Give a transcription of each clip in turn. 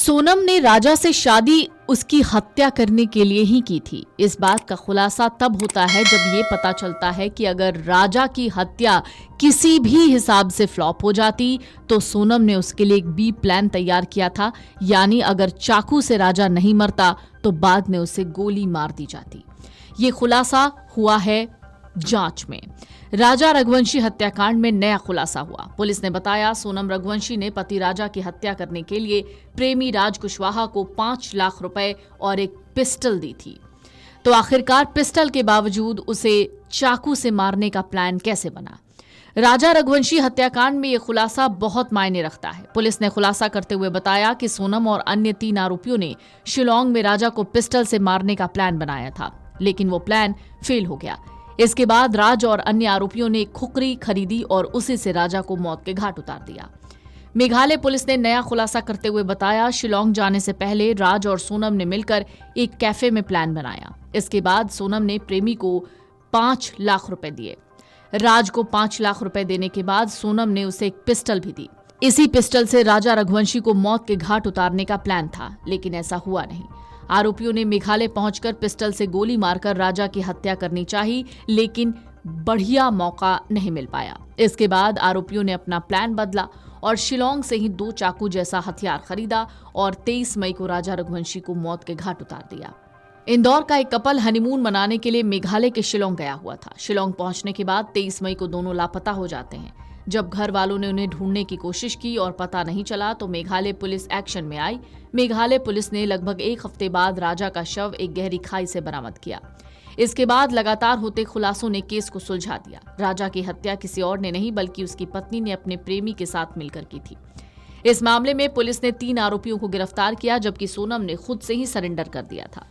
सोनम ने राजा से शादी उसकी हत्या करने के लिए ही की थी। इस बात का खुलासा तब होता है जब ये पता चलता है कि अगर राजा की हत्या किसी भी हिसाब से फ्लॉप हो जाती तो सोनम ने उसके लिए एक बी प्लान तैयार किया था, यानी अगर चाकू से राजा नहीं मरता तो बाद में उसे गोली मार दी जाती। ये खुलासा हुआ है जांच में। राजा रघुवंशी हत्याकांड में नया खुलासा हुआ। पुलिस ने बताया सोनम रघुवंशी ने पति राजा की हत्या करने के लिए प्रेमी राज कुशवाहा को 5 लाख रुपए और एक पिस्टल दी थी। तो आखिरकार पिस्टल के बावजूद उसे चाकू से मारने का प्लान कैसे बना? राजा रघुवंशी हत्याकांड में यह खुलासा बहुत मायने रखता है। पुलिस ने खुलासा करते हुए बताया कि सोनम और अन्य 3 आरोपियों ने शिलांग में राजा को पिस्टल से मारने का प्लान बनाया था, लेकिन वो प्लान फेल हो गया। इसके बाद राज और अन्य आरोपियों ने खुखरी खरीदी और उसी से राजा को मौत के घाट उतार दिया। मेघालय पुलिस ने नया खुलासा करते हुए बताया शिलांग जाने से पहले राज और सोनम ने मिलकर एक कैफे में प्लान बनाया। इसके बाद सोनम ने प्रेमी को 5 लाख रुपए दिए। राज को 5 लाख रुपए देने के बाद सोनम ने उसे एक पिस्टल भी दी। इसी पिस्टल से राजा रघुवंशी को मौत के घाट उतारने का प्लान था, लेकिन ऐसा हुआ नहीं। आरोपियों ने मेघालय पहुंचकर पिस्टल से गोली मारकर राजा की हत्या करनी चाहिए, लेकिन बढ़िया मौका नहीं मिल पाया। इसके बाद आरोपियों ने अपना प्लान बदला और शिलांग से ही 2 चाकू जैसा हथियार खरीदा और 23 मई को राजा रघुवंशी को मौत के घाट उतार दिया। इंदौर का एक कपल हनीमून मनाने के लिए मेघालय के शिलांग गया हुआ था। शिलांग पहुंचने के बाद 23 मई को दोनों लापता हो जाते हैं। जब घर वालों ने उन्हें ढूंढने की कोशिश की और पता नहीं चला तो मेघालय पुलिस एक्शन में आई। मेघालय पुलिस ने लगभग 1 हफ्ते बाद राजा का शव एक गहरी खाई से बरामद किया। इसके बाद लगातार होते खुलासों ने केस को सुलझा दिया। राजा की हत्या किसी और ने नहीं बल्कि उसकी पत्नी ने अपने प्रेमी के साथ मिलकर की थी। इस मामले में पुलिस ने 3 आरोपियों को गिरफ्तार किया, जबकि सोनम ने खुद से ही सरेंडर कर दिया था।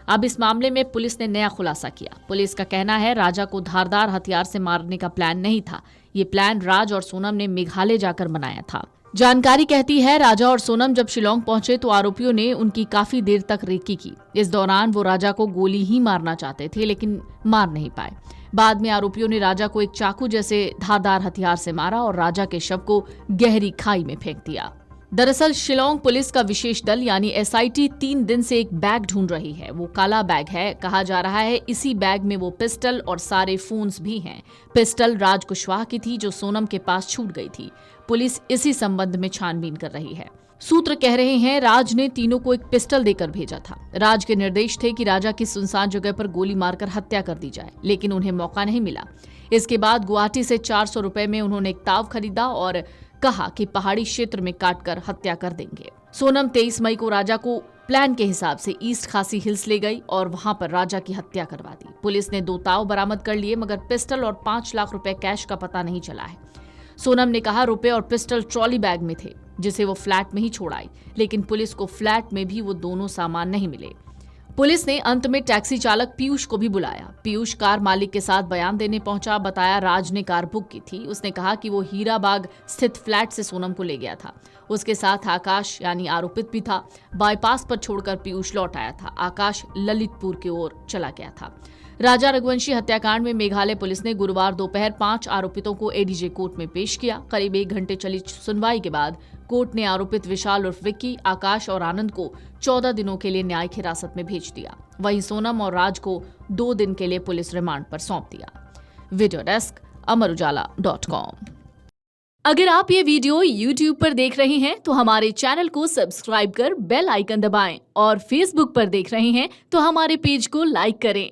अब इस मामले में पुलिस ने नया खुलासा किया। पुलिस का कहना है राजा को धारदार हथियार से मारने का प्लान नहीं था। ये प्लान राज और सोनम ने मेघालय जाकर बनाया था। जानकारी कहती है राजा और सोनम जब शिलांग पहुंचे तो आरोपियों ने उनकी काफी देर तक रेकी की। इस दौरान वो राजा को गोली ही मारना चाहते थे, लेकिन मार नहीं पाए। बाद में आरोपियों ने राजा को एक चाकू जैसे धारदार हथियार से मारा और राजा के शव को गहरी खाई में फेंक दिया। दरअसल शिलांग पुलिस का विशेष दल यानी एसआईटी 3 दिन से एक बैग ढूंढ रही है। वो काला बैग है। कहा जा रहा है इसी बैग में वो पिस्टल और सारे फोन्स भी हैं। पिस्टल राज कुशवाहा की थी जो सोनम के पास छूट गई थी। पुलिस इसी संबंध में छानबीन कर रही है। सूत्र कह रहे हैं राज ने तीनों को एक पिस्टल देकर भेजा था। राज के निर्देश थे कि राजा की सुनसान जगह पर गोली मारकर हत्या कर दी जाए, लेकिन उन्हें मौका नहीं मिला। इसके बाद गुवाहाटी से 400 रुपए में उन्होंने एक ताव खरीदा और कहा कि पहाड़ी क्षेत्र में काटकर हत्या कर देंगे। सोनम 23 मई को राजा को प्लान के हिसाब से ईस्ट खासी हिल्स ले गई और वहां पर राजा की हत्या करवा दी। पुलिस ने 2 ताव बरामद कर लिए, मगर पिस्टल और 5 लाख रुपए कैश का पता नहीं चला है। सोनम ने कहा रुपए और पिस्टल ट्रॉली बैग में थे, जिसे वो फ्लैट में ही छोड़ आई, लेकिन पुलिस को फ्लैट में भी वो दोनों सामान नहीं मिले। पुलिस ने अंत में टैक्सी चालक पीयूष को भी बुलाया। पीयूष कार मालिक के साथ बयान देने पहुंचा। बताया राज ने कार बुक की थी। उसने कहा कि वो हीराबाग स्थित फ्लैट से सोनम को ले गया था। उसके साथ आकाश यानी आरोपित भी था। बाईपास पर छोड़कर पीयूष लौट आया था। आकाश ललितपुर की ओर चला गया था। राजा रघुवंशी हत्याकांड में मेघालय पुलिस ने गुरुवार दोपहर 5 आरोपितों को एडीजे कोर्ट में पेश किया। करीब 1 घंटे चली सुनवाई के बाद कोर्ट ने आरोपित विशाल उर्फ विक्की, आकाश और आनंद को 14 दिनों के लिए न्यायिक हिरासत में भेज दिया। वहीं सोनम और राज को 2 दिन के लिए पुलिस रिमांड पर सौंप दिया। Video desk amarujala.com। अगर आप ये वीडियो YouTube पर देख रहे हैं तो हमारे चैनल को सब्सक्राइब कर बेल आइकन दबाएं और Facebook पर देख रहे हैं तो हमारे पेज को लाइक करें।